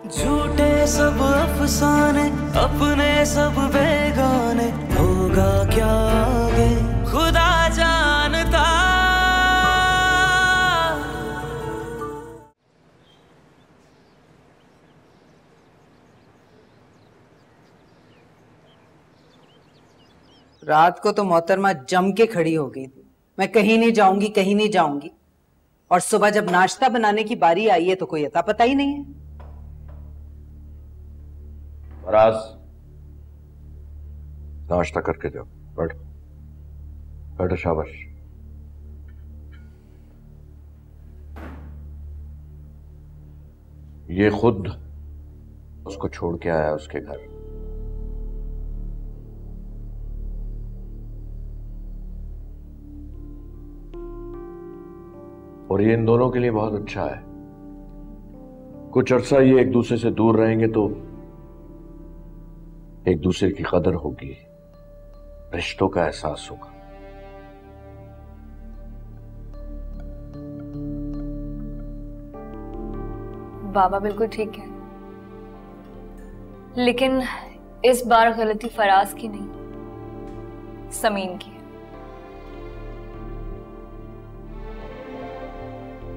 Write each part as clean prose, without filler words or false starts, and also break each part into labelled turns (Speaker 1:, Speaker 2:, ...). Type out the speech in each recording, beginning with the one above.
Speaker 1: झूठे सब अफसाने, अपने सब बेगाने, होगा क्या आगे खुदा जानता।
Speaker 2: रात को तो मोहतरमा जम के खड़ी हो गई थी, मैं कहीं नहीं जाऊंगी, कहीं नहीं जाऊंगी। और सुबह जब नाश्ता बनाने की बारी आई है तो कोई अता पता ही नहीं है।
Speaker 3: फराज, नाश्ता करके जाओ। बैठो बैठो, शाबाश। ये खुद उसको छोड़ के आया उसके घर। और ये इन दोनों के लिए बहुत अच्छा है। कुछ अरसा ये एक दूसरे से दूर रहेंगे तो एक दूसरे की कदर होगी, रिश्तों का एहसास होगा।
Speaker 4: बाबा बिल्कुल ठीक है, लेकिन इस बार गलती फराज की नहीं, समीन की है।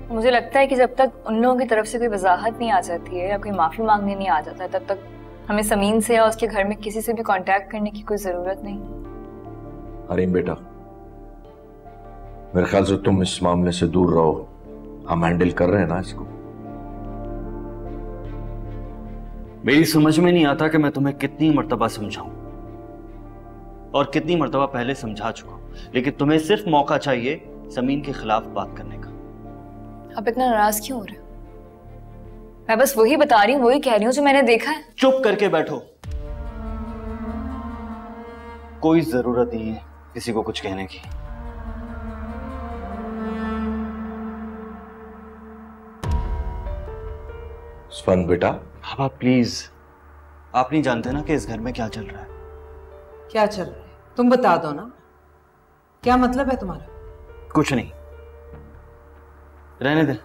Speaker 4: मुझे लगता है कि जब तक उन लोगों की तरफ से कोई वजाहत नहीं आ जाती है या कोई माफी मांगने नहीं आ जाता है, तब तक हमें समीन से या उसके घर में किसी से भी कांटेक्ट करने की कोई जरूरत नहीं।
Speaker 3: हरीम बेटा, मेरे ख्याल से तुम इस मामले से दूर रहो। हम हैंडल कर रहे हैं ना इसको।
Speaker 5: मेरी समझ में नहीं आता कि मैं तुम्हें कितनी मर्तबा समझाऊं, और कितनी मर्तबा पहले समझा चुका हूं, लेकिन तुम्हें सिर्फ मौका चाहिए समीन के खिलाफ बात करने का।
Speaker 4: आप इतना नाराज क्यों हो रहे हो? मैं बस वही बता रही हूँ, वही कह रही हूँ जो मैंने देखा है।
Speaker 5: चुप करके बैठो, कोई जरूरत नहीं है किसी को कुछ कहने की।
Speaker 3: स्फन बेटा,
Speaker 5: बाबा प्लीज, आप नहीं जानते ना कि इस घर में क्या चल रहा है।
Speaker 2: क्या चल रहा है तुम बता दो ना, क्या मतलब है तुम्हारा?
Speaker 5: कुछ नहीं, रहने दे।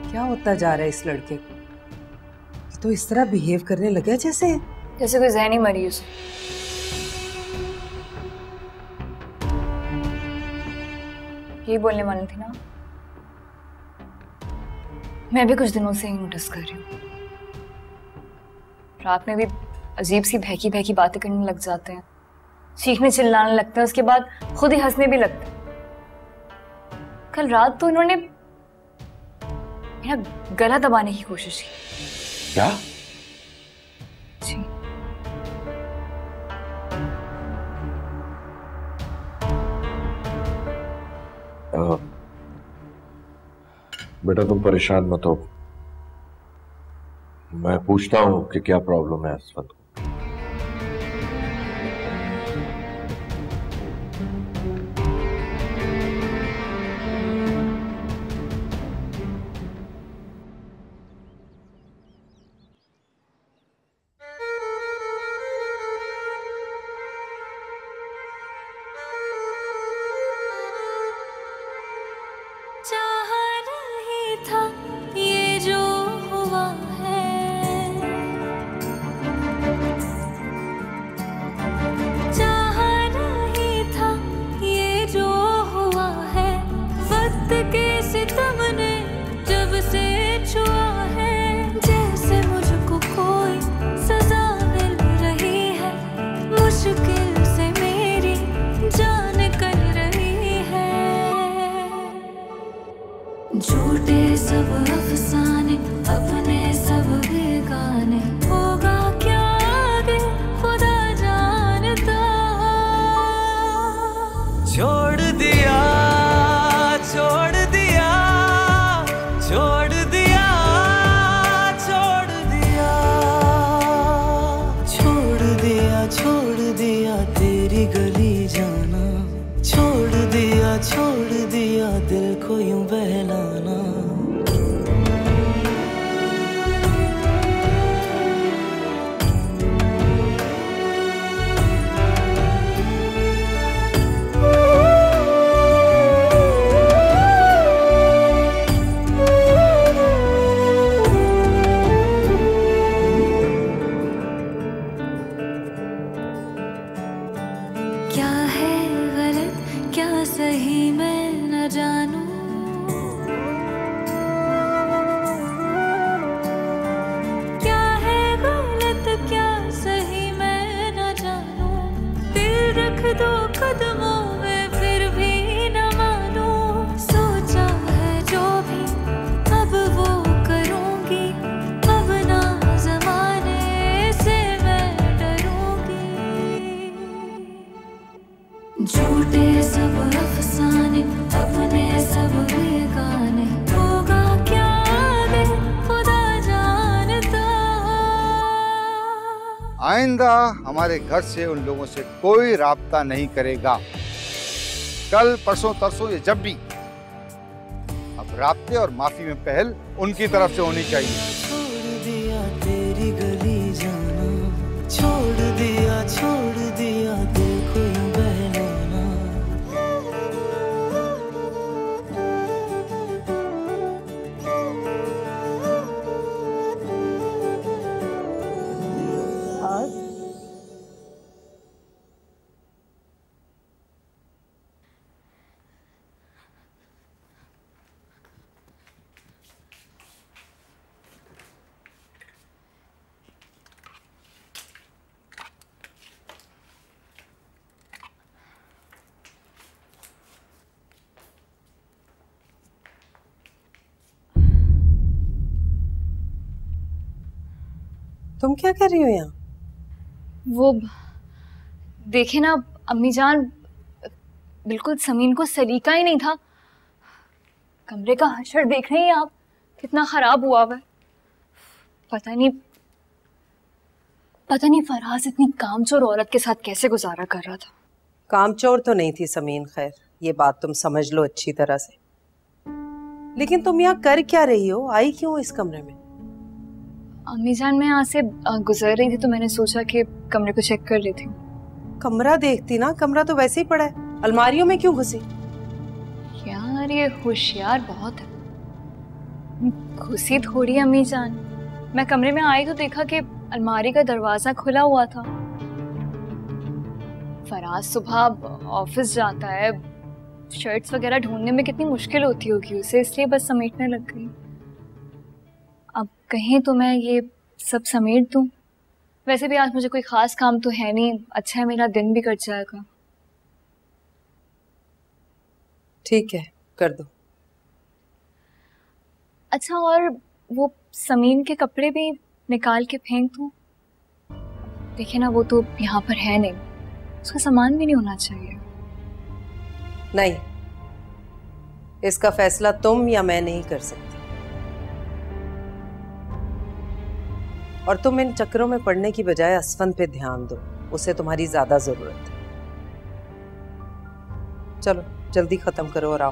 Speaker 2: क्या होता जा रहा है इस लड़के को? ये तो इस तरह बिहेव करने लगा जैसे
Speaker 4: कोई जहनी मरीज। यही बोलने वाली थी ना, मैं भी कुछ दिनों से ही नोटिस कर रही हूँ। रात में भी अजीब सी बहकी बहकी बातें करने लग जाते हैं, चीखने चिल्लाने लगते हैं, उसके बाद खुद ही हंसने भी लगते हैं। कल रात तो इन्होंने मेरा गला दबाने की कोशिश की।
Speaker 3: क्या?
Speaker 4: जी।
Speaker 3: बेटा तुम परेशान मत हो, मैं पूछता हूं कि क्या प्रॉब्लम है इस वक्त।
Speaker 6: झूठे सब अफसाने, अपने सब बेगाने, होगा क्या आगे खुदा जानता।
Speaker 1: छोड़ दिया, छोड़ दिया, छोड़ दिया, छोड़ दिया, छोड़ दिया, छोड़ दिया तेरी गली जाना, छोड़ दिया, छोड़ दिया दिल को यूं बहलाना।
Speaker 6: न जानूं, क्या है गलत क्या सही मैं न जानूं, दिल रख दो कदमों में फिर भी न मानूं, सोचा है जो भी अब वो करूंगी, अब ना जमाने से मैं डरूंगी। झूठे सब अफसाने अपने सब बेगाने, होगा क्या आगे खुदा जानता।
Speaker 7: आइंदा हमारे घर से उन लोगों से कोई राब्ता नहीं करेगा। कल परसों तरसों ये जब भी, अब राब्ते और माफी में पहल उनकी तरफ से होनी चाहिए।
Speaker 1: छोड़ दिया तेरी गली जाना, छोड़ दिया देखो यूं बहलाना।
Speaker 8: तुम क्या कर रही हो यहाँ?
Speaker 4: वो देखे ना अम्मी जान, बिल्कुल समीन को सलीका ही नहीं था। कमरे का हशर देख रही हैं आप, कितना खराब हुआ हुआ है। पता नहीं फराज इतनी कामचोर औरत के साथ कैसे गुजारा कर रहा था।
Speaker 8: कामचोर तो नहीं थी समीन, खैर ये बात तुम समझ लो अच्छी तरह से। लेकिन तुम यहाँ कर क्या रही हो? आई क्यों इस कमरे में?
Speaker 4: अम्मी जान, मैं यहाँ से गुजर रही थी तो मैंने सोचा कि कमरे को चेक कर लेती हूँ।
Speaker 8: कमरा देखती ना, कमरा तो वैसे ही पड़ा है, अलमारियों में क्यों घुसी?
Speaker 4: यार ये होशियार बहुत है। घुसी थोड़ी अम्मी जान, मैं कमरे में आई तो देखा कि अलमारी का दरवाजा खुला हुआ था। फराज सुबह ऑफिस जाता है, शर्ट्स वगैरह ढूंढने में कितनी मुश्किल होती होगी उसे, इसलिए बस समेटने लग गई। अब कहीं तो मैं ये सब समेट दूं। वैसे भी आज मुझे कोई खास काम तो है नहीं, अच्छा है मेरा दिन भी कट जाएगा।
Speaker 8: ठीक है, कर दो।
Speaker 4: अच्छा, और वो समीन के कपड़े भी निकाल के फेंक दूं? देखिए ना, वो तो यहाँ पर है नहीं, उसका सामान भी नहीं होना चाहिए।
Speaker 8: नहीं, इसका फैसला तुम या मैं नहीं कर सकती। और तुम इन चक्करों में पड़ने की बजाय असफन पे ध्यान दो, उसे तुम्हारी ज्यादा जरूरत है। चलो जल्दी खत्म करो और आओ।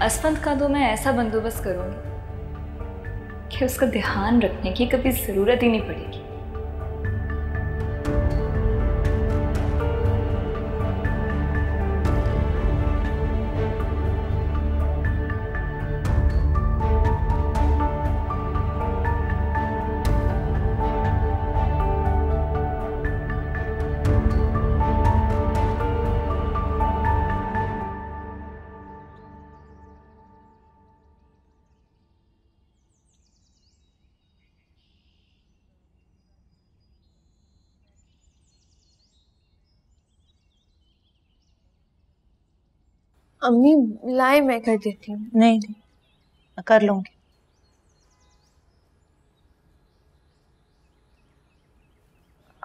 Speaker 4: असफंत का तो मैं ऐसा बंदोबस्त करूंगी कि उसका ध्यान रखने की कभी जरूरत ही नहीं पड़ेगी।
Speaker 9: अम्मी लाए, मैं कर देती हूँ।
Speaker 10: नहीं नहीं, मैं कर लूंगी।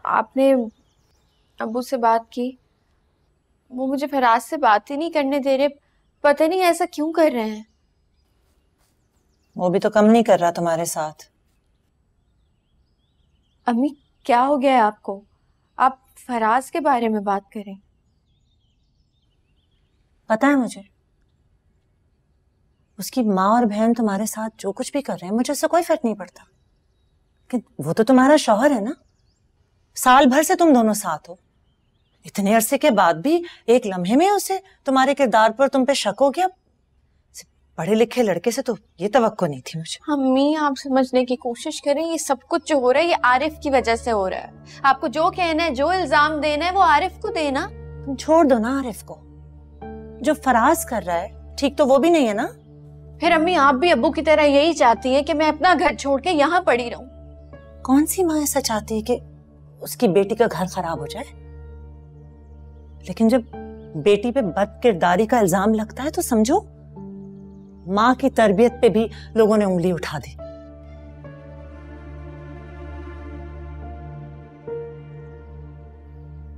Speaker 9: आपने अब्बू से बात की? वो मुझे फराज से बात ही नहीं करने दे रहे, पता नहीं ऐसा क्यों कर रहे हैं।
Speaker 10: वो भी तो कम नहीं कर रहा तुम्हारे साथ।
Speaker 9: अम्मी क्या हो गया है आपको? आप फराज के बारे में बात करें।
Speaker 10: पता है मुझे, उसकी माँ और बहन तुम्हारे साथ जो कुछ भी कर रहे हैं मुझे उससे कोई फर्क नहीं पड़ता, कि वो तो तुम्हारा शौहर है ना। साल भर से तुम दोनों साथ हो, इतने अरसे के बाद भी एक लम्हे में उसे तुम्हारे किरदार पर तुम पे शक हो गया। पढ़े लिखे लड़के से तो ये तवक्को नहीं थी मुझे।
Speaker 9: अम्मी आप समझने की कोशिश करें, ये सब कुछ जो हो रहा है ये आरिफ की वजह से हो रहा है। आपको जो कहना है, जो इल्जाम देना है वो आरिफ को देना।
Speaker 10: तुम छोड़ दो ना आरिफ को, जो फराज कर रहा है ठीक तो वो भी नहीं है ना।
Speaker 9: फिर अम्मी आप भी अब्बू की तरह यही चाहती है कि मैं अपना घर छोड़ के यहाँ पड़ी रहूं?
Speaker 10: कौन सी माँ ऐसा चाहती है कि उसकी बेटी का घर खराब हो जाए? लेकिन जब बेटी पे बद किरदारी का इल्जाम लगता है तो समझो माँ की तरबियत पे भी लोगों ने उंगली उठा दी।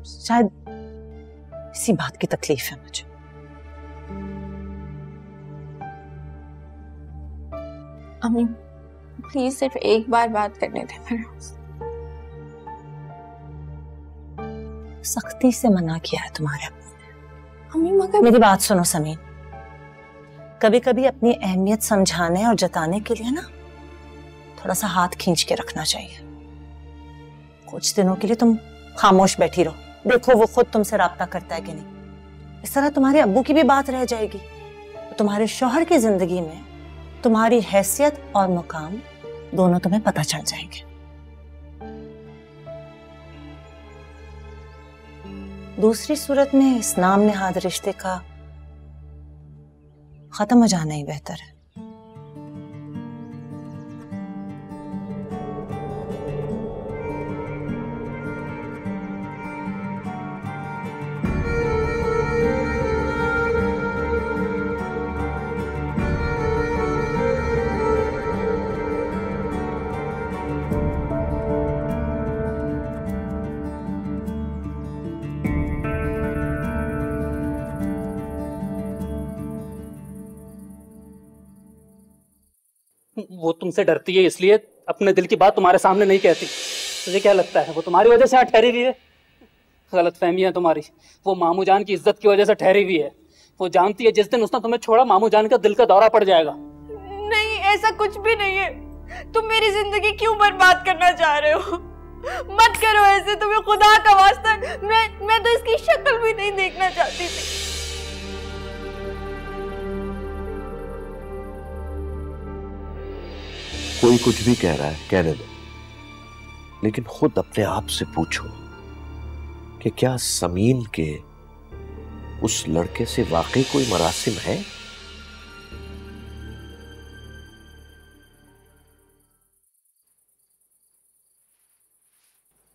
Speaker 10: शायद इसी बात की तकलीफ है मुझे।
Speaker 9: अम्मी प्लीज सिर्फ एक बार बात करने दें मेरे।
Speaker 10: सख्ती से मना किया है तुम्हारे अब्बू ने।
Speaker 9: अम्मी मगर
Speaker 10: मेरी बात सुनो समीन, कभी कभी अपनी अहमियत समझाने और जताने के लिए ना थोड़ा सा हाथ खींच के रखना चाहिए। कुछ दिनों के लिए तुम खामोश बैठी रहो, देखो वो खुद तुमसे राब्ता करता है कि नहीं। इस तरह तुम्हारे अब्बू की भी बात रह जाएगी, तुम्हारे शौहर की जिंदगी में तुम्हारी हैसियत और मुकाम दोनों तुम्हें पता चल जाएंगे। दूसरी सूरत में इस नाम नेहाद रिश्ते का खत्म हो जाना ही बेहतर है।
Speaker 11: वो तुमसे डरती है इसलिए अपने दिल की बात तुम्हारे सामने नहीं कहती। तुझे क्या लगता है वो तुम्हारी वजह से यहाँ ठहरी हुई है? गलतफहमी है तुम्हारी। वो मामू जान की इज्जत की वजह से ठहरी हुई है। वो जानती है जिस दिन उसने तुम्हें छोड़ा मामू जान का दिल का दौरा पड़ जाएगा।
Speaker 9: नहीं ऐसा कुछ भी नहीं है। तुम मेरी जिंदगी क्यों बर्बाद करना चाह रहे हो? मत करो ऐसे, तुम्हें खुदा का वास्ता। मैं तो इसकी शक्ल भी नहीं देखना चाहती थी।
Speaker 3: कोई कुछ भी कह रहा है कहने दो, लेकिन खुद अपने आप से पूछो कि क्या समीन के उस लड़के से वाकई कोई मरासिम है?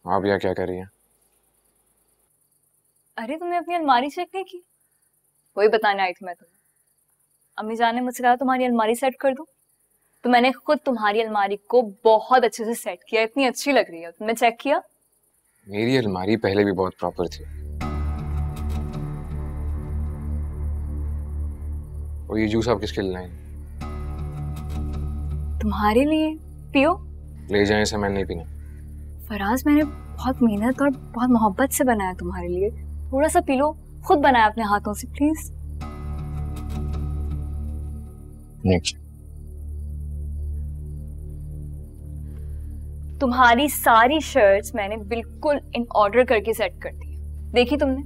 Speaker 12: आप यहाँ क्या कर रही हैं?
Speaker 4: अरे तुमने अपनी अलमारी चेक नहीं की? वही बताने आई थी मैं तुम्हें। अम्मी जान ने मुझसे कहा तुम्हारी अलमारी सेट कर दूं, तो मैंने खुद तुम्हारी अलमारी को बहुत अच्छे से सेट किया। इतनी अच्छी लग रही है। तुमने चेक किया?
Speaker 12: मेरी अलमारी पहले भी बहुत प्रॉपर थी। और ये जूस आप किसके लिए लाए?
Speaker 4: तुम्हारे लिए। पियो।
Speaker 12: ले जाएं, इसे मैंने नहीं पीना।
Speaker 4: फराज मैंने बहुत मेहनत और बहुत मोहब्बत से बनाया तुम्हारे लिए, थोड़ा सा पी लो। खुद बनाया अपने हाथों से, प्लीज।
Speaker 12: नेक्स्ट।
Speaker 4: तुम्हारी सारी शर्ट्स मैंने बिल्कुल इन ऑर्डर करके सेट कर दी। देखी तुमने?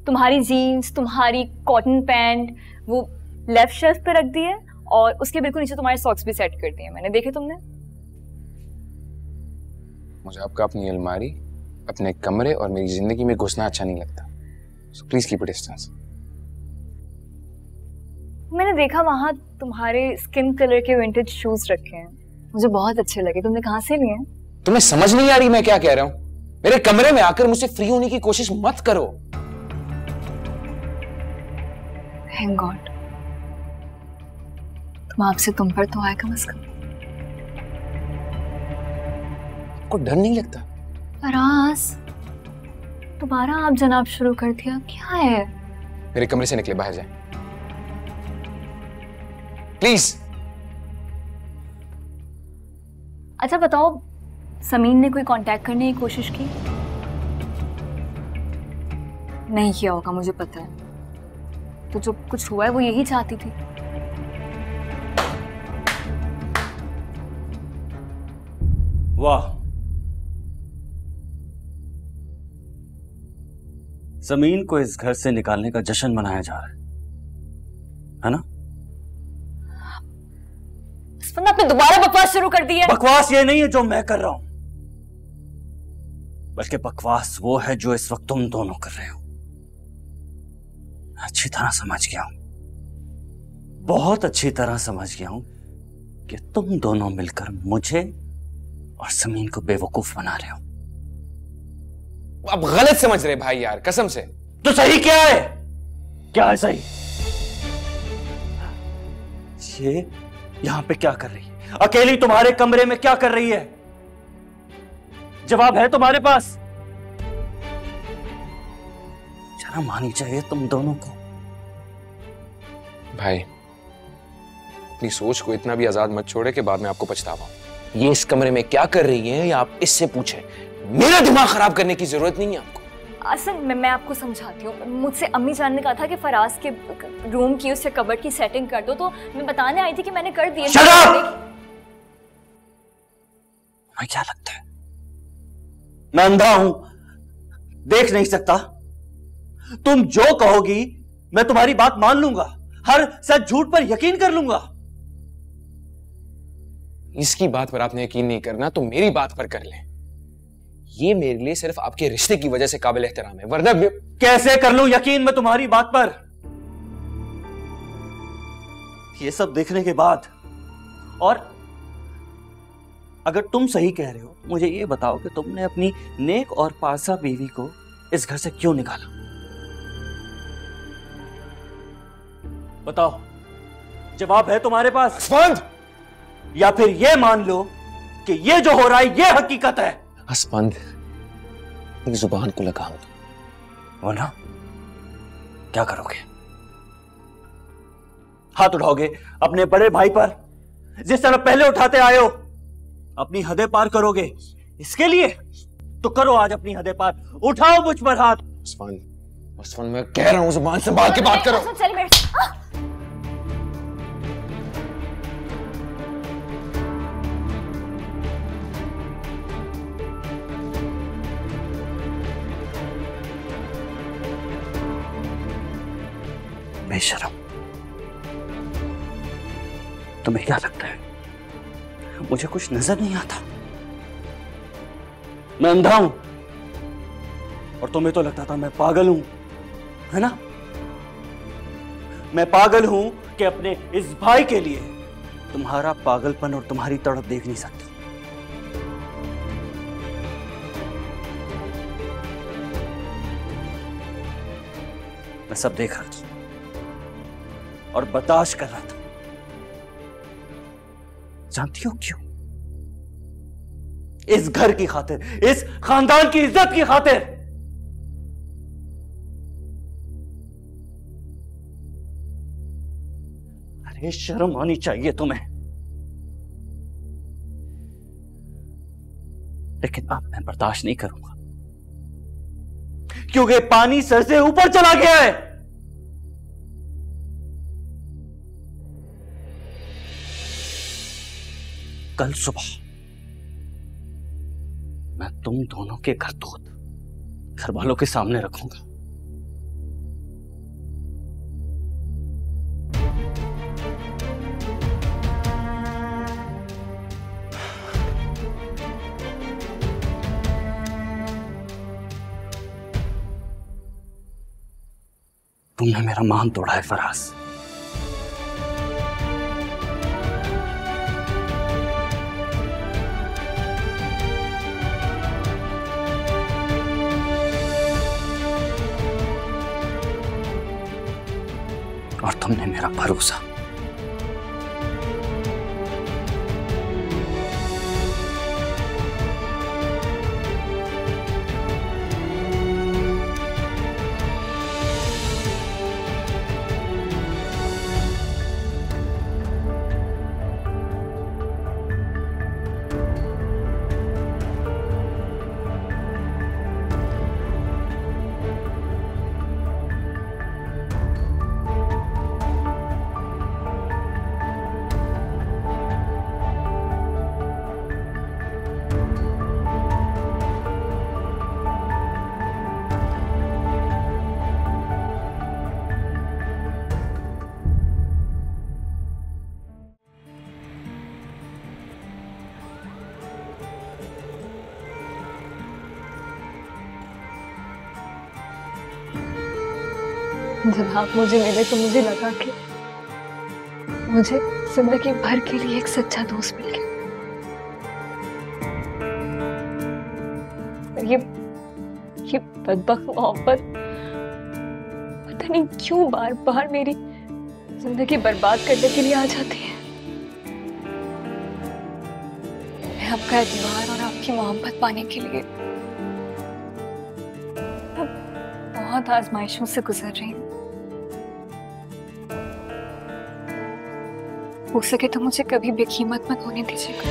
Speaker 4: तुम्हारी जीन्स, तुम्हारी कॉटन पैंट वो लेफ्ट शेल्फ पे रख दी है और उसके बिल्कुल नीचे तुम्हारे सॉक्स भी सेट कर दिए मैंने। देखे तुमने?
Speaker 12: मुझे आपका अपनी अलमारी, अपने कमरे और मेरी जिंदगी में घुसना अच्छा नहीं लगता। So please keep a distance.
Speaker 4: मैंने देखा वहां तुम्हारे स्किन कलर के विंटेज शूज रखे हैं, मुझे बहुत अच्छे लगे। तुमने कहाँ से लिए हैं?
Speaker 12: तुम्हें समझ नहीं आ रही मैं क्या कह रहा हूं? मेरे कमरे में आकर मुझसे फ्री होने की कोशिश मत करो।
Speaker 4: Thank God। तुम आपसे तुम पर तो आए कम से कम।
Speaker 12: आपको डर नहीं लगता?
Speaker 4: फराज दोबारा आप जनाब शुरू कर दिया, क्या है?
Speaker 12: मेरे कमरे से निकले, बाहर जाए प्लीज।
Speaker 4: अच्छा बताओ, समीन ने कोई कांटेक्ट करने की कोशिश की? नहीं किया होगा, मुझे पता है। तो जो कुछ हुआ है वो यही चाहती थी।
Speaker 5: वाह, जमीन को इस घर से निकालने का जश्न मनाया जा रहा है ना?
Speaker 4: वरना आपने दोबारा बकवास शुरू कर दी है।
Speaker 5: बकवास ये नहीं है जो मैं कर रहा हूं, बल्कि बकवास वो है जो इस वक्त तुम दोनों कर रहे हो। अच्छी तरह समझ गया हूं, बहुत अच्छी तरह समझ गया हूं कि तुम दोनों मिलकर मुझे और समीन को बेवकूफ बना रहे हो।
Speaker 12: आप गलत समझ रहे भाई यार, कसम से।
Speaker 5: तो सही क्या है? क्या है सही? ये यहां पे क्या कर रही है? अकेली तुम्हारे कमरे में क्या कर रही है? जवाब है तुम्हारे पास? शर्म आनी चाहिए तुम दोनों को।
Speaker 12: भाई अपनी सोच को इतना भी आजाद मत छोड़े कि बाद में आपको पछतावा हो। ये इस कमरे में क्या कर रही है या आप इससे पूछें। मेरा दिमाग खराब करने की जरूरत नहीं है आपको।
Speaker 4: असल में मैं आपको समझाती हूँ। मुझसे अम्मी जान ने कहा था कि फराज के रूम की उससे कबर्ड की सेटिंग कर दो, तो मैं बताने आई थी कि मैंने कर दी है।
Speaker 5: मैं क्या लगता है मैं अंधा हूं, देख नहीं सकता? तुम जो कहोगी मैं तुम्हारी बात मान लूंगा, हर सच झूठ पर यकीन कर लूंगा।
Speaker 12: इसकी बात पर आपने यकीन नहीं करना तो मेरी बात पर कर लें। ये मेरे लिए सिर्फ आपके रिश्ते की वजह से काबिल एहतराम है, वरना
Speaker 5: कैसे कर लूं यकीन मैं तुम्हारी बात पर? ये सब देखने के बाद, और अगर तुम सही कह रहे हो, मुझे ये बताओ कि तुमने अपनी नेक और पासा बीवी को इस घर से क्यों निकाला? बताओ, जवाब है तुम्हारे पास? या फिर ये मान लो कि ये जो हो रहा है ये हकीकत है?
Speaker 12: हसबंद, जुबान को लगाओ।
Speaker 5: वो ना, क्या करोगे? हाथ उठाओगे अपने बड़े भाई पर जिस तरह पहले उठाते आए हो? अपनी हदें पार करोगे इसके लिए? तो करो आज अपनी हदें पार, उठाओ मुझ पर हाथ।
Speaker 12: हसबंद, मैं कह रहा हूं जुबान संभाल के बात करो।
Speaker 4: चल मेरे
Speaker 5: बेशरम, तुम्हें क्या लगता है मुझे कुछ नजर नहीं आता? मैं अंधा हूं और तुम्हें तो लगता था मैं पागल हूं, है ना? मैं पागल हूं कि अपने इस भाई के लिए तुम्हारा पागलपन और तुम्हारी तड़प देख नहीं सकती। मैं सब देख रहा था और बर्दाश्त कर रहा था। जानती हो क्यों? इस घर की खातिर, इस खानदान की इज्जत की खातिर। अरे शर्म आनी चाहिए तुम्हें। लेकिन अब मैं बर्दाश्त नहीं करूंगा, क्योंकि पानी सर से ऊपर चला गया है। कल सुबह मैं तुम दोनों के करतूत घर वालों के सामने रखूंगा। तुमने मेरा मान तोड़ा है फराज। और तुमने मेरा भरोसा।
Speaker 4: जब आप मुझे मिले तो मुझे लगा कि मुझे जिंदगी भर के लिए एक सच्चा दोस्त मिल गया। ये बदबख्त मोहब्बत पता नहीं क्यों बार बार मेरी जिंदगी बर्बाद करने के लिए आ जाती है। मैं आपका एतबार और आपकी मोहब्बत पाने के लिए बहुत आजमाइशों से गुजर रही हूँ। हो सके तो मुझे कभी बेकीमत मत होने दीजिएगा।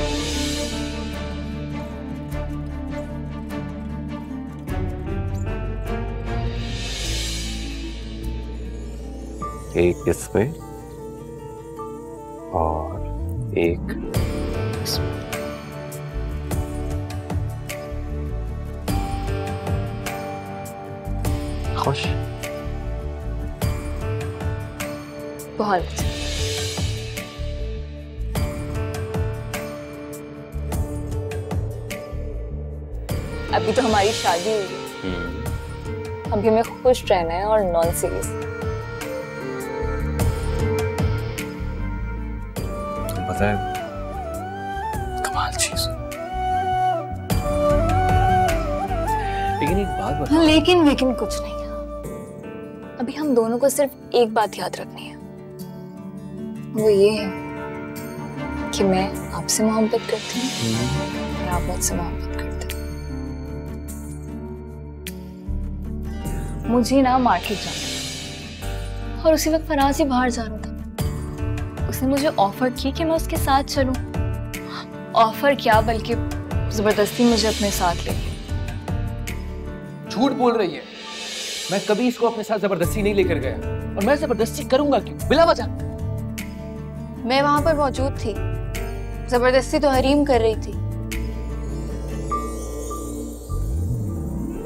Speaker 3: एक इसमें और एक खुश।
Speaker 4: बहुत अच्छा। अभी तो हमारी शादी हुई है, अभी हमें खुश रहना है और नॉन सीरियस।
Speaker 12: पता है कमाल चीज। लेकिन एक बात बता।
Speaker 4: लेकिन कुछ नहीं है। अभी हम दोनों को सिर्फ एक बात याद रखनी है, वो ये है कि मैं आपसे मोहब्बत करती हूँ और आप मुझसे मोहब्बत करते हैं। मुझे ना मार्केट जाना और उसी वक्त फराज ही बाहर जा रहा था। उसने मुझे ऑफर की कि मैं उसके साथ चलूं। ऑफर क्या बल्कि जबरदस्ती मुझे अपने साथ ले गई।
Speaker 12: झूठ बोल रही है। मैं कभी इसको अपने साथ जबरदस्ती नहीं लेकर गया और मैं जबरदस्ती करूंगा क्यों बिला वजह।
Speaker 9: मैं वहां पर मौजूद थी, जबरदस्ती तो हरीम कर रही थी।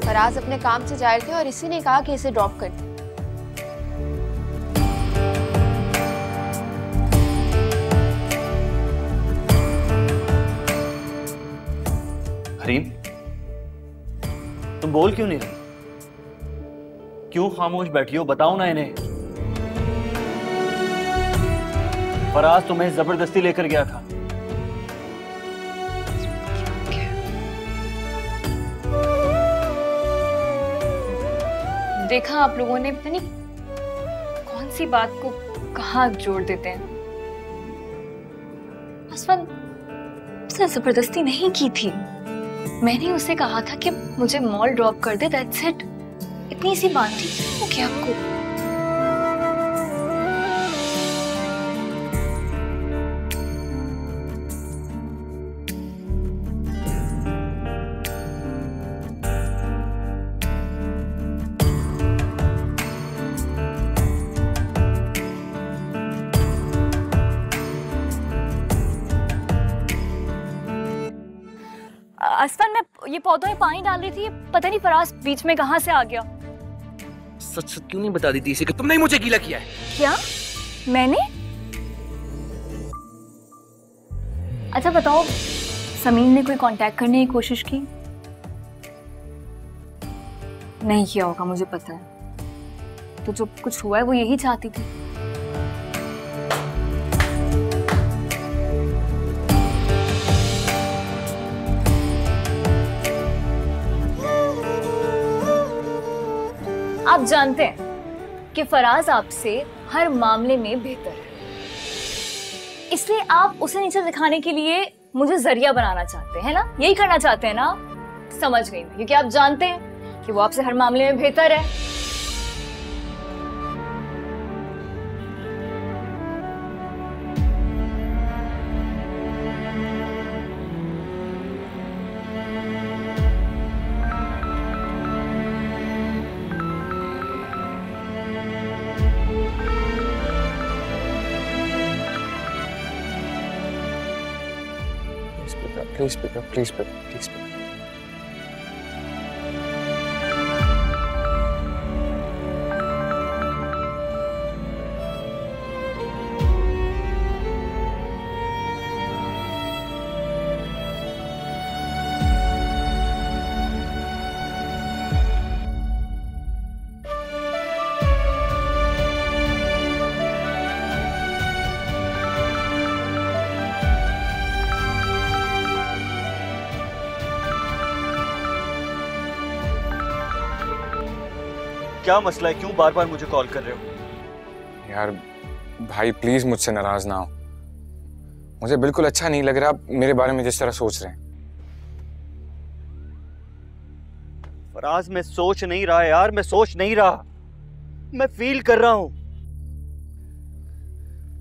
Speaker 9: फराज अपने काम से जा रहे थे और इसी ने कहा कि इसे ड्रॉप कर दे।
Speaker 5: हरीम, तुम बोल क्यों नहीं रही? क्यों खामोश बैठी हो? बताओ ना इन्हें। फराज तुम्हें जबरदस्ती लेकर गया था।
Speaker 4: देखा आप लोगों ने, पता नहीं कौन सी बात को कहाँ जोड़ देते हैं। असफन उसने जबरदस्ती नहीं की थी। मैंने उसे कहा था कि मुझे मॉल ड्रॉप कर दे, दैट्स इट। इतनी सी बात थी। वो क्या आपको असफन, मैं ये पौधों में पानी डाल रही थी, पता नहीं फराज बीच में कहां से आ गया।
Speaker 12: सच सच क्यों नहीं बता दी थी इसे कि तुमने ही मुझे गीला किया है?
Speaker 4: क्या मैंने? अच्छा बताओ, समीन ने कोई कांटेक्ट करने की कोशिश की? नहीं किया होगा, मुझे पता है। तो जो कुछ हुआ है वो यही चाहती थी। आप जानते हैं कि फराज आपसे हर मामले में बेहतर है, इसलिए आप उसे नीचे दिखाने के लिए मुझे जरिया बनाना चाहते हैं ना? यही करना चाहते हैं ना? समझ गई मैं, क्योंकि आप जानते हैं कि वो आपसे हर मामले में बेहतर है।
Speaker 12: Please pick up, please pick up, please pick up.
Speaker 5: क्या मसला है? क्यों बार बार मुझे कॉल कर रहे हो?
Speaker 12: यार भाई प्लीज मुझसे नाराज ना हो। मुझे बिल्कुल अच्छा नहीं लग रहा आप मेरे बारे में जिस तरह सोच रहे हैं।
Speaker 5: फराज मैं सोच नहीं रहा यार, मैं सोच नहीं रहा, मैं फील कर रहा हूं।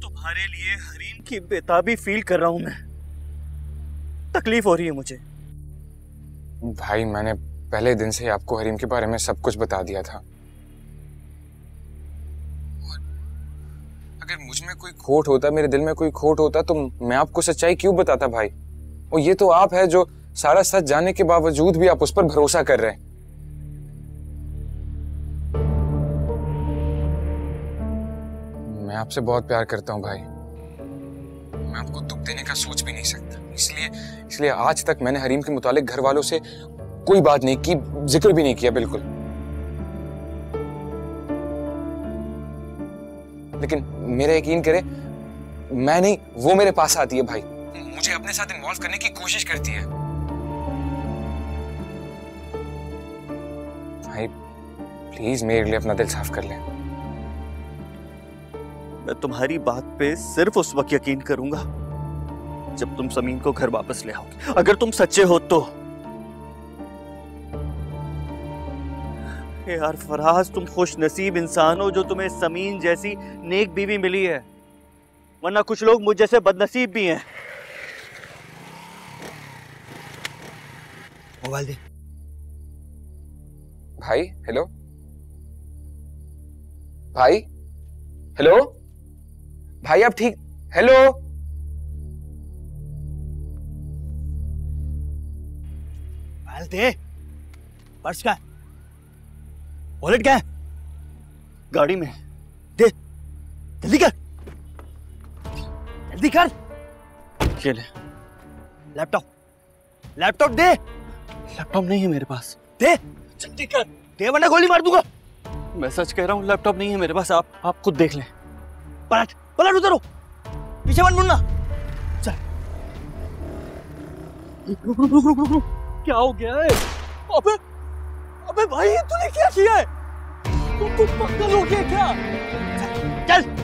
Speaker 5: तुम्हारे लिए हरीम की बेताबी फील कर रहा हूं मैं। तकलीफ हो रही है मुझे।
Speaker 12: भाई मैंने पहले दिन से ही आपको हरीम के बारे में सब कुछ बता दिया था। अगर मुझ में कोई खोट होता, मेरे दिल में कोई खोट होता तो मैं आपको सच्चाई क्यों बताता भाई? और ये तो आप है जो सारा सच जानने के बावजूद भी आप उस पर भरोसा कर रहे हैं। मैं आपसे बहुत प्यार करता हूं भाई। मैं आपको दुख देने का सोच भी नहीं सकता, इसलिए आज तक मैंने हरीम के मुतालिक घर वालों से कोई बात नहीं की, जिक्र भी नहीं किया बिल्कुल। लेकिन मेरा यकीन करे, मैं नहीं वो मेरे पास आती है भाई, मुझे अपने साथ इन्वॉल्व करने की कोशिश करती है। भाई प्लीज मेरे लिए अपना दिल साफ कर ले।
Speaker 5: मैं तुम्हारी बात पे सिर्फ उस वक्त यकीन करूंगा जब तुम समीन को घर वापस ले आओगे। अगर तुम सच्चे हो तो। यार फराज, तुम खुश नसीब इंसान हो जो तुम्हें समीन जैसी नेक बीवी मिली है, वरना कुछ लोग मुझ जैसे बदनसीब भी हैं। मोबाइल दे।
Speaker 12: भाई हेलो, भाई हेलो, भाई आप ठीक? हेलो
Speaker 5: मोबाइल दे। पर्स का वॉलेट क्या है? गाड़ी में। दे जल्दी कर, जल्दी कर। ये ले लैपटॉप, लैपटॉप दे। लैपटॉप नहीं है मेरे पास, दे जल्दी कर, दे वरना गोली मार दूंगा। मैं सच कह रहा हूँ, लैपटॉप नहीं है मेरे पास। आप खुद देख लें। पलट पलट, उधर हो, पीछे मत मुड़ना। चल। रुक रुक रुक रुक रुक, क्या हो गया है? अबे अबे भाई, तूने क्या किया है? तू पागल हो गया क्या? चल चल।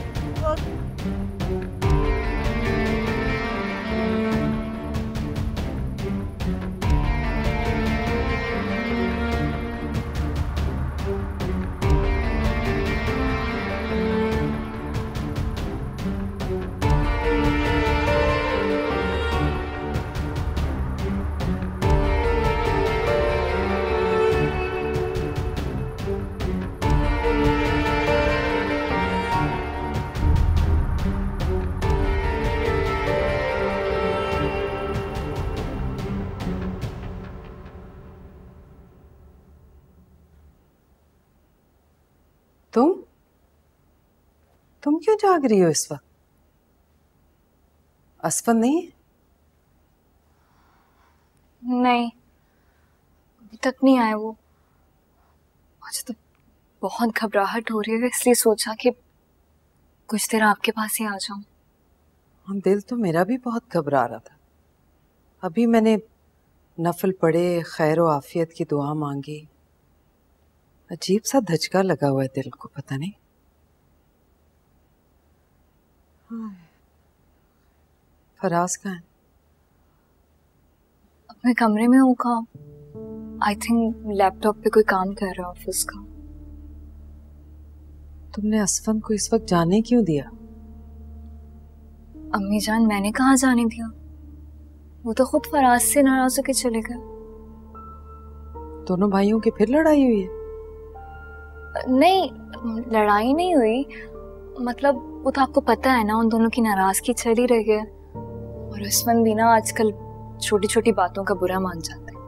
Speaker 8: तुम क्यों जाग रही हो इस वक्त? असफन नहीं?
Speaker 4: नहीं, अभी तक नहीं आए वो। मुझे तो बहुत घबराहट हो रही है, इसलिए सोचा कि कुछ देर आपके पास ही आ जाऊं।
Speaker 8: दिल तो मेरा भी बहुत घबरा रहा था। अभी मैंने नफल पढ़े, खैर व आफियत की दुआ मांगी। अजीब सा धचका लगा हुआ है दिल को, पता नहीं। फराज कहाँ है?
Speaker 4: अपने कमरे में होगा। आई थिंक लैपटॉप पे कोई काम कर रहा है ऑफिस का।
Speaker 8: तुमने असफन को इस वक्त जाने क्यों दिया?
Speaker 4: अम्मी जान, मैंने कहाँ जाने दिया? वो तो खुद फराज से नाराज होकर चले गए।
Speaker 8: दोनों भाइयों की फिर लड़ाई हुई है?
Speaker 4: नहीं, लड़ाई नहीं हुई। मतलब वो तो आपको पता है ना, उन दोनों की नाराजगी चल ही रही है। और असफन भी ना आजकल छोटी छोटी बातों का बुरा मान जाते हैं।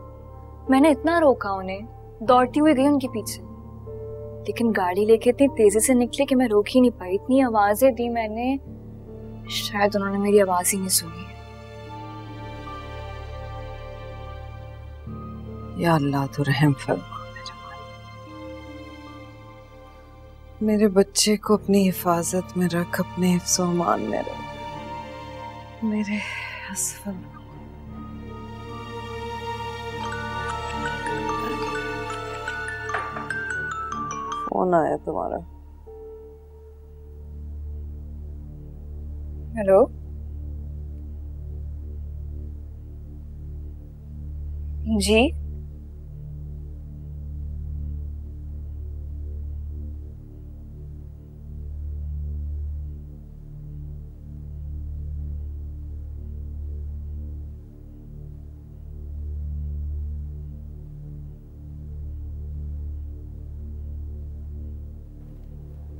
Speaker 4: मैंने इतना रोका उन्हें, दौड़ती हुई गई उनके पीछे, लेकिन गाड़ी लेके इतनी तेजी से निकले कि मैं रोक ही नहीं पाई। इतनी आवाजें दी मैंने, शायद उन्होंने मेरी आवाज ही नहीं सुनी।
Speaker 8: या अल्लाह तो रहम फरमा मेरे बच्चे को अपनी हिफाजत में रख, अपने हिफ्ज़-ओ अमान में रख मेरे असफल। कौन आया तुम्हारा?
Speaker 4: हेलो, जी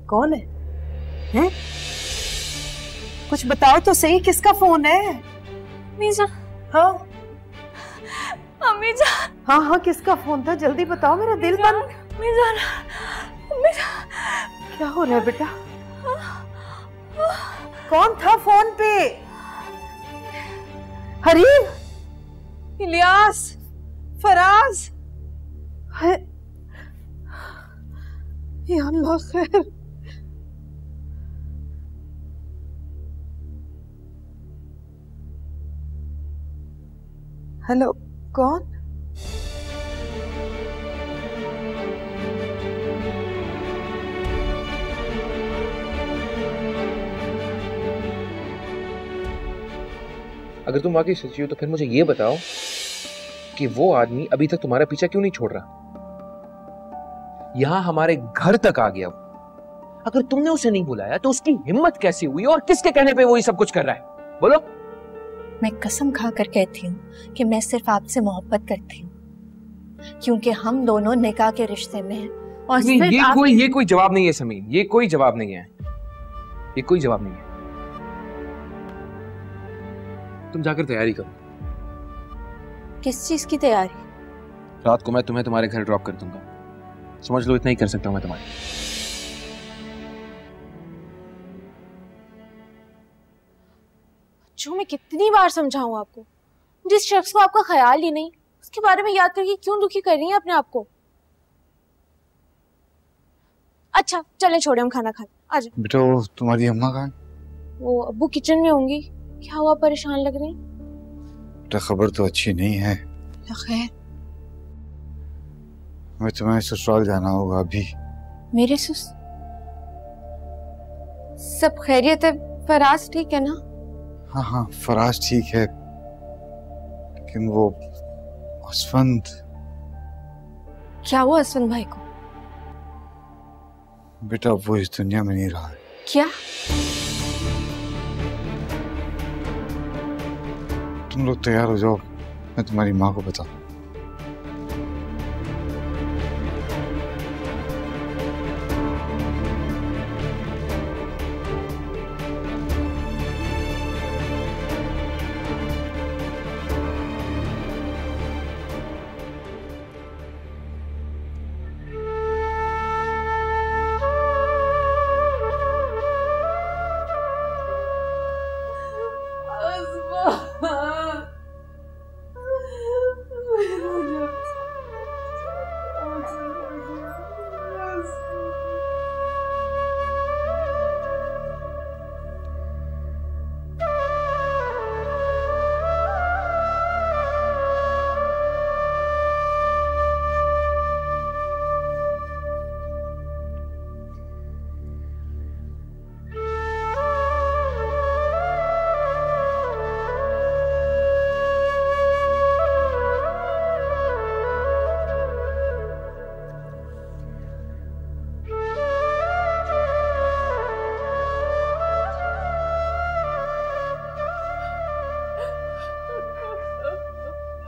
Speaker 8: कौन है? हैं? कुछ बताओ तो सही, किसका फोन है?
Speaker 9: मीजा।
Speaker 8: हाँ
Speaker 9: अम्मी जान।
Speaker 8: हाँ हाँ, किसका फोन था? जल्दी बताओ, मेरा दिल बंद।
Speaker 9: मीजान,
Speaker 8: क्या हो रहा है बेटा? कौन था फोन पे? हरीम, इलियास, फराज। है या अल्लाह, खैर। हेलो, कौन?
Speaker 12: अगर तुम वाकई सच्ची हो तो फिर मुझे ये बताओ कि वो आदमी अभी तक तुम्हारा पीछा क्यों नहीं छोड़ रहा? यहां हमारे घर तक आ गया। अगर तुमने उसे नहीं बुलाया तो उसकी हिम्मत कैसे हुई और किसके कहने पे वो ये सब कुछ कर रहा है? बोलो।
Speaker 13: मैं कसम खा कर कहती हूँ कि मैं सिर्फ आपसे मोहब्बत करती हूँ, क्योंकि हम दोनों निकाह के रिश्ते में हैं। और
Speaker 12: ये कोई जवाब नहीं है समीन, ये कोई जवाब नहीं है, ये कोई जवाब नहीं है। तुम जाकर तैयारी करो।
Speaker 13: किस चीज की तैयारी?
Speaker 12: रात को मैं तुम्हें तुम्हारे घर ड्रॉप कर दूंगा। समझ लो इतना ही कर सकता हूं मैं तुम्हारे।
Speaker 13: जो मैं कितनी बार समझाऊं आपको, जिस शख्स को आपका ख्याल ही नहीं, उसके बारे में याद करके क्यों दुखी कर रही हैं अपने आप को? अच्छा चले छोड़े, हम खाना खाते। आज
Speaker 7: बेटा, वो तुम्हारी अम्मा कहाँ?
Speaker 13: वो अब्बू किचन में होंगी। क्या हुआ, परेशान लग रही?
Speaker 7: बेटा, खबर तो अच्छी नहीं है।
Speaker 13: खैर?
Speaker 7: मैं तुम्हें ससुराल जाना होगा अभी।
Speaker 13: मेरे सब खैरियत है? फराज ठीक है ना?
Speaker 7: हाँ हाँ, फराज ठीक है, लेकिन वो असफंद।
Speaker 13: क्या हुआ असफंद भाई को?
Speaker 7: बेटा, वो इस दुनिया में नहीं रहा है।
Speaker 13: क्या?
Speaker 7: तुम लोग तैयार हो जाओ, मैं तुम्हारी माँ को बताऊं।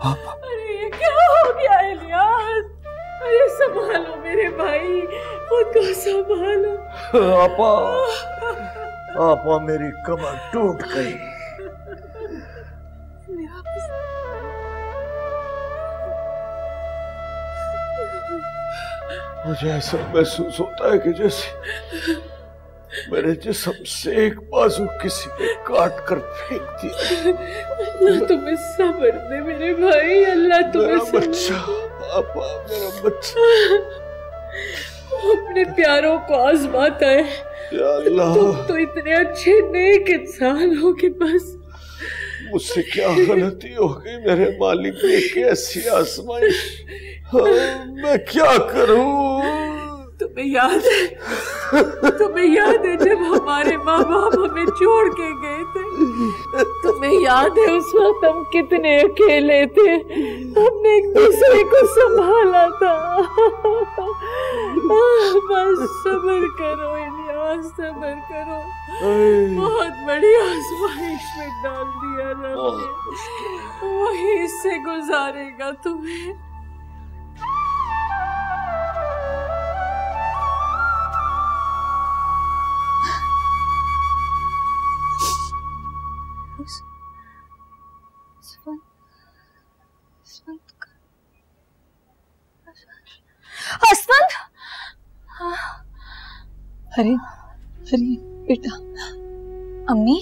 Speaker 9: अरे ये क्या हो गया इलियास? अरे संभालो मेरे भाई, खुद को संभालो।
Speaker 3: आपा, आपा मेरी कमर टूट गई। मुझे ऐसा महसूस होता है कि जैसे मेरे जिस्म से एक बाजू किसी ने काट कर फेंक दिया।
Speaker 9: अल्लाह तुम्हें सब्र दे मेरे भाई, अल्लाह तुम्हें
Speaker 3: मेरा बच्चा, पापा मेरा बच्चा।
Speaker 9: अपने प्यारों को आजमाता है।
Speaker 3: या अल्लाह,
Speaker 9: तुम तो इतने अच्छे नेक इंसान हो कि बस।
Speaker 3: मुझसे क्या गलती हो गई मेरे मालिक ने, कैसी आजमाइश। हाँ, मैं क्या करूं?
Speaker 9: तुम्हें
Speaker 8: याद है? तुम्हें याद है जब हमारे माँ बाप हमें छोड़ के गए थे? तुम्हें याद है उस वक्त हम कितने अकेले थे? हमने एक दूसरे को संभाला था। बस सब्र करो इलियास, सब्र करो। बहुत बड़ी आजमाइश में डाल दिया रब ने, वही से गुजारेगा तुम्हें।
Speaker 4: अस्वंत,
Speaker 8: हरी हरी बेटा।
Speaker 4: अम्मी,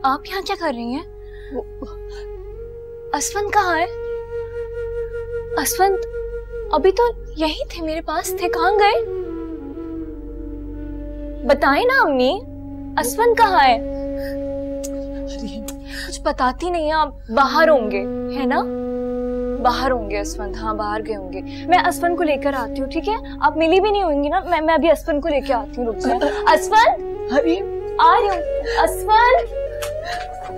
Speaker 4: आप यहाँ क्या कर रही हैं? अस्वंत कहाँ है? अस्वंत अभी तो यही थे, मेरे पास थे, कहाँ गए? बताएं ना अम्मी, अस्वंत कहाँ है? कुछ बताती नहीं है आप। बाहर होंगे, है ना? बाहर होंगे अस्वंत, हाँ बाहर गए होंगे। मैं अस्वंत को लेकर आती हूँ, ठीक है? आप मिली भी नहीं होंगी ना, मैं अभी अस्वंत को लेकर आती हूँ, रुक जाए। अस्वंत,
Speaker 8: हरीम
Speaker 4: आ रही हूँ। अस्वंत,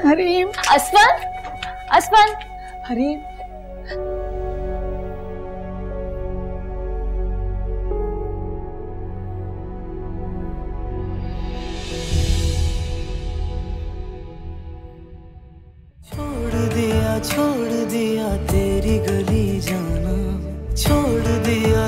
Speaker 8: हरीम,
Speaker 4: अस्वंत, अस्वंत,
Speaker 8: हरीम।
Speaker 1: छोड़ दिया तेरी गली जाना, छोड़ दिया